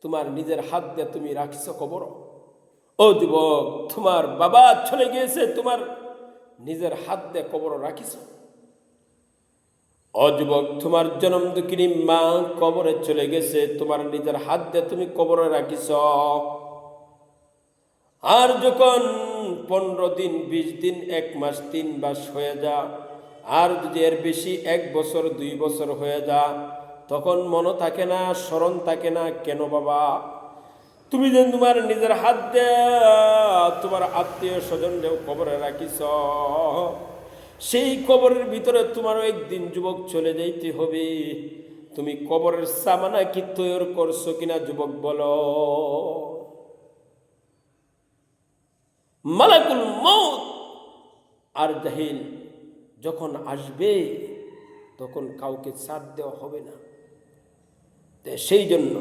তোমার নিজের হাত দিয়ে তুমি রাখিস কবর। ও যুবক, তোমার বাবা চলে গিয়েছে, তোমার নিজের হাত দিয়ে কবর রাখিস। ও যুবক, তোমার জনম দুঃখিনী মা কবরে চলে গেছে, তোমার নিজের হাত দিয়ে তুমি কবরে রাখিস। আর যখন 15 দিন, 20 দিন, 1 মাস, 3 মাস হয়ে যা, আর যদি এর বেশি 1 বছর 2 বছর হয়ে যা, তখন মনে থাকে না, স্মরণ থাকে না, কেন বাবা তুমি যে তোমার নিজের হাত দিয়ে তোমার আত্মীয় স্বজনকেও কবরে রাখিস, সেই কবরের ভিতরে তোমারও একদিন যুবক চলে যাইতে হবে। তুমি কবরের সামানা কি তৈরি করছো কিনা যুবক বলো। মালাকুল মউত আর জাহিল যখন আসবে, তখন কাউকে ছাড় দেওয়া হবে না। সেই জন্য